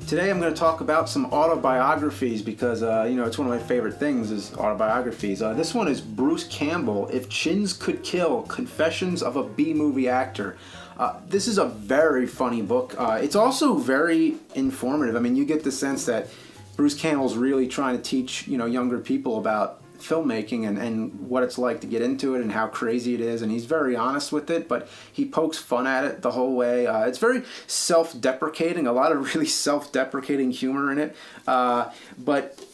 Today I'm going to talk about some autobiographies because, it's one of my favorite things is autobiographies. This one is Bruce Campbell, If Chins Could Kill, Confessions of a B-Movie Actor. This is a very funny book. It's also very informative. I mean, you get the sense that Bruce Campbell's really trying to teach, younger people about filmmaking and what it's like to get into it and how crazy it is, and he's very honest with it, but he pokes fun at it the whole way. It's very self-deprecating, a lot of really self-deprecating humor in it, but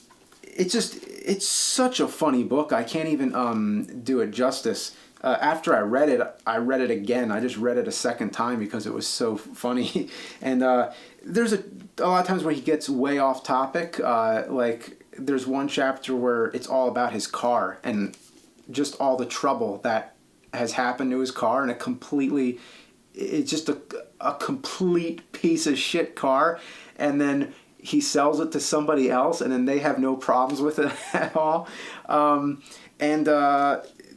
it's such a funny book. I can't even do it justice. After I read it again. I just read it a second time because it was so funny. And there's a lot of times where he gets way off topic, like there's one chapter where it's all about his car and just all the trouble that has happened to his car, and it's just a complete piece of shit car, and then he sells it to somebody else, and then they have no problems with it at all.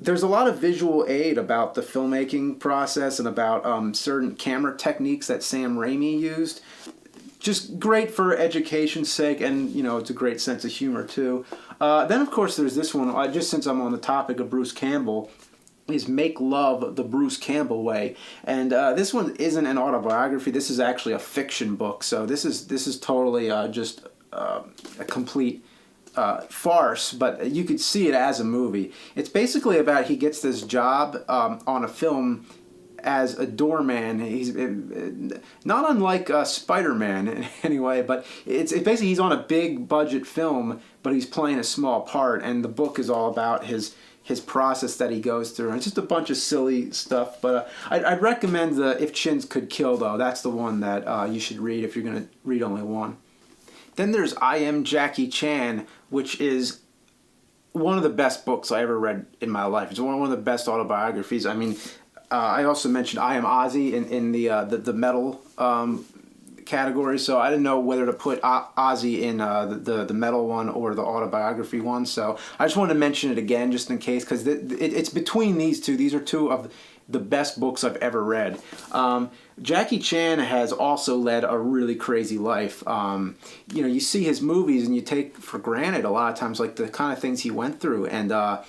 There's a lot of visual aid about the filmmaking process and about certain camera techniques that Sam Raimi used. Just great for education's sake, and it's a great sense of humor too. Then of course there's this one, just since I'm on the topic of Bruce Campbell, is Make Love the Bruce Campbell Way. And this one isn't an autobiography, this is actually a fiction book, so this is totally just a complete farce, but you could see it as a movie. It's basically about he gets this job on a film as a doorman. He's not unlike Spider-Man in any way, but it's basically he's on a big budget film, but he's playing a small part, and the book is all about his process that he goes through, and it's just a bunch of silly stuff. But I'd recommend the If Chins Could Kill, though. That's the one that you should read if you're going to read only one. Then there's I Am Jackie Chan, which is one of the best books I ever read in my life. It's one of the best autobiographies. I mean, I also mentioned I Am Ozzy in the metal category, so I didn't know whether to put Ozzy in the metal one or the autobiography one. So I just wanted to mention it again just in case, because it's between these two. These are two of the best books I've ever read. Jackie Chan has also led a really crazy life. You see his movies and you take for granted a lot of times like the kind of things he went through, and a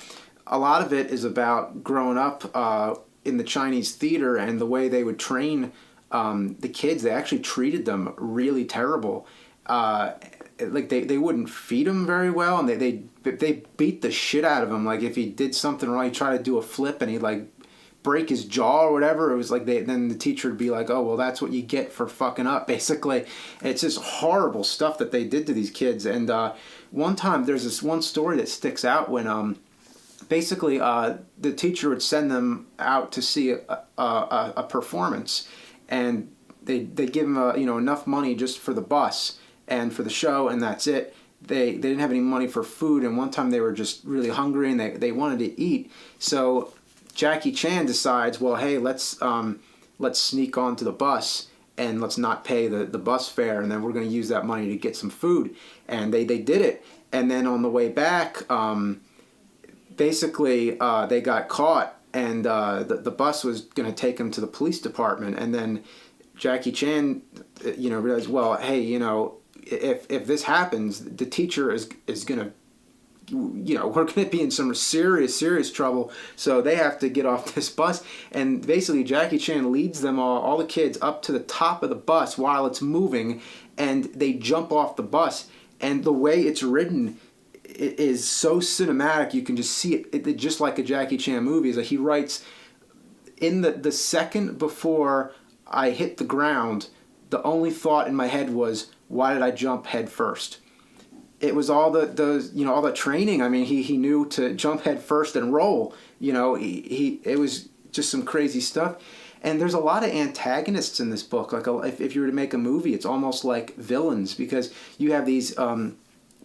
lot of it is about growing up in the Chinese theater and the way they would train the kids. They actually treated them really terrible. Like they wouldn't feed him very well, and they beat the shit out of him. Like if he did something wrong, he'd try to do a flip and he'd like break his jaw or whatever. It was like then the teacher would be like, oh, well, that's what you get for fucking up, basically. It's just horrible stuff that they did to these kids. And one time there's this one story that sticks out when basically the teacher would send them out to see a performance, and they give them enough money just for the bus and for the show, and that's it. They didn't have any money for food, and one time they were just really hungry and they wanted to eat. So Jackie Chan decides, well, hey, let's sneak onto the bus and let's not pay the bus fare, and then we're going to use that money to get some food. And they did it, and then on the way back, basically they got caught, and the bus was going to take them to the police department. And then Jackie Chan, realized, well, hey, if this happens, the teacher is going to, we're going to be in some serious trouble. So they have to get off this bus. And basically Jackie Chan leads them all the kids up to the top of the bus while it's moving, and they jump off the bus. And the way it's written, it is so cinematic. You can just see it just like a Jackie Chan movie. Is like he writes, in the second before I hit the ground, the only thought in my head was, why did I jump head first? It was all all the training. I mean, he knew to jump head first and roll. It was just some crazy stuff. And there's a lot of antagonists in this book. Like if you were to make a movie, it's almost like villains, because you have these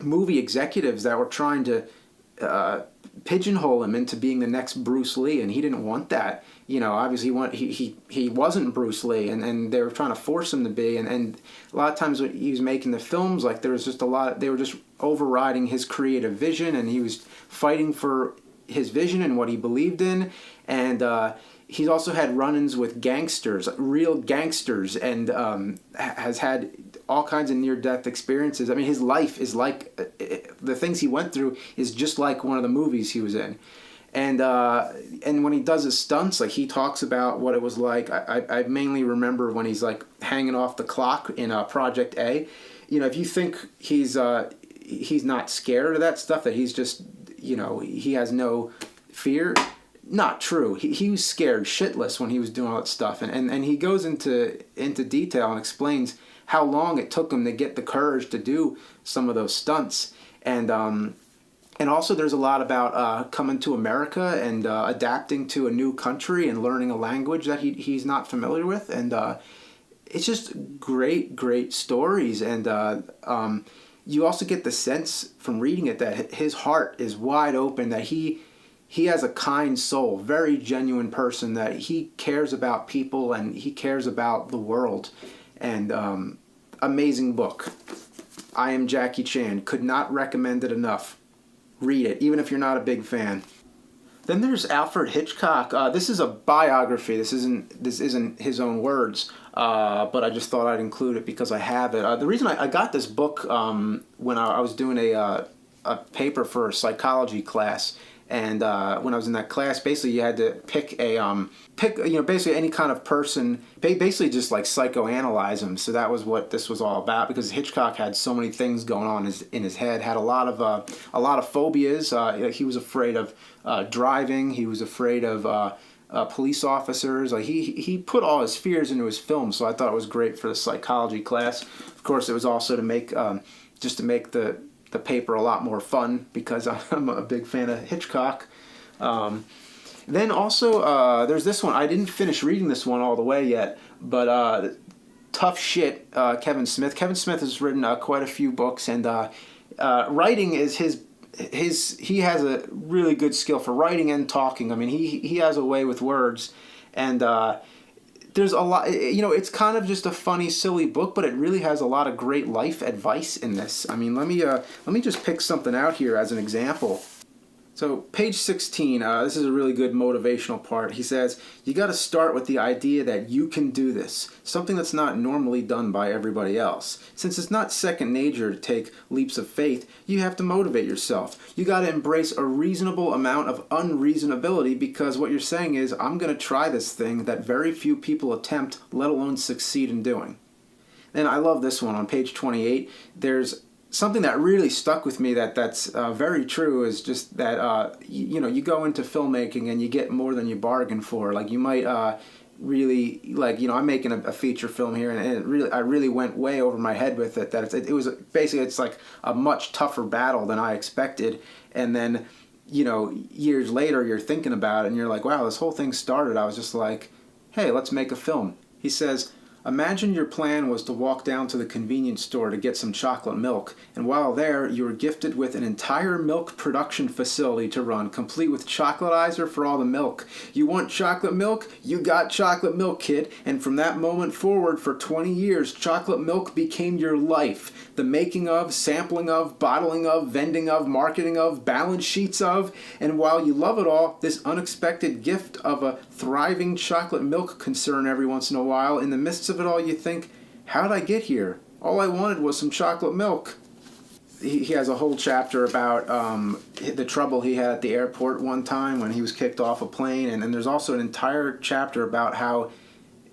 movie executives that were trying to pigeonhole him into being the next Bruce Lee, and he didn't want that. Obviously he wasn't Bruce Lee, and they were trying to force him to be. And a lot of times when he was making the films, like there was just they were just overriding his creative vision, and he was fighting for his vision and what he believed in. And he's also had run-ins with gangsters, real gangsters, and has had all kinds of near-death experiences. I mean, his life is like, the things he went through is just like one of the movies he was in. And when he does his stunts, like, he talks about what it was like. I mainly remember when he's like hanging off the clock in Project A. You know, if you think he's not scared of that stuff, that he's just, you know, he has no fear, not true. He was scared shitless when he was doing all that stuff, and he goes into detail and explains how long it took him to get the courage to do some of those stunts. And also there's a lot about coming to America and adapting to a new country and learning a language that he's not familiar with. And it's just great stories. And you also get the sense from reading it that his heart is wide open, that he has a kind soul, very genuine person, that he cares about people and he cares about the world. And amazing book. I Am Jackie Chan. Could not recommend it enough. Read it, even if you're not a big fan. Then there's Alfred Hitchcock. This is a biography. This isn't his own words, but I just thought I'd include it because I have it. The reason I got this book when I was doing a paper for a psychology class, and when I was in that class, basically you had to pick basically any kind of person, basically just like psychoanalyze them. So that was what this was all about, because Hitchcock had so many things going on in his head. Had a lot of phobias. He was afraid of driving. He was afraid of police officers. Like he put all his fears into his film. So I thought it was great for the psychology class. Of course, it was also to make the paper a lot more fun, because I'm a big fan of Hitchcock. Then also there's this one. I didn't finish reading this one all the way yet, but Tough Shit, Kevin Smith. Kevin Smith has written quite a few books, and writing is he has a really good skill for writing and talking. I mean, he has a way with words, and there's a lot, it's kind of just a funny, silly book, but it really has a lot of great life advice in this. I mean, let me just pick something out here as an example. So page 16, this is a really good motivational part. He says, you got to start with the idea that you can do this, something that's not normally done by everybody else. Since it's not second nature to take leaps of faith, you have to motivate yourself. You got to embrace a reasonable amount of unreasonability, because what you're saying is, I'm going to try this thing that very few people attempt, let alone succeed in doing. And I love this one on page 28. There's something that really stuck with me that's very true, is just that you go into filmmaking and you get more than you bargain for. Like, you might really, like, I'm making a feature film here, and I really went way over my head with it. That it was basically, it's like a much tougher battle than I expected. And then years later you're thinking about it and you're like, wow, this whole thing started, I was just like, hey, let's make a film. He says, imagine your plan was to walk down to the convenience store to get some chocolate milk, and while there, you were gifted with an entire milk production facility to run, complete with chocolatizer for all the milk. You want chocolate milk? You got chocolate milk, kid. And from that moment forward, for 20 years, chocolate milk became your life. The making of, sampling of, bottling of, vending of, marketing of, balance sheets of, and while you love it all, this unexpected gift of a thriving chocolate milk concern every once in a while, in the midst of it all, you think, how did I get here? All I wanted was some chocolate milk. He has a whole chapter about the trouble he had at the airport one time when he was kicked off a plane, and then there's also an entire chapter about how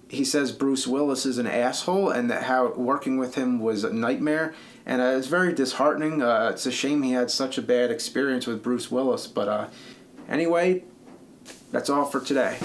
he says Bruce Willis is an asshole, and that how working with him was a nightmare, and it's very disheartening. It's a shame he had such a bad experience with Bruce Willis, but anyway, that's all for today.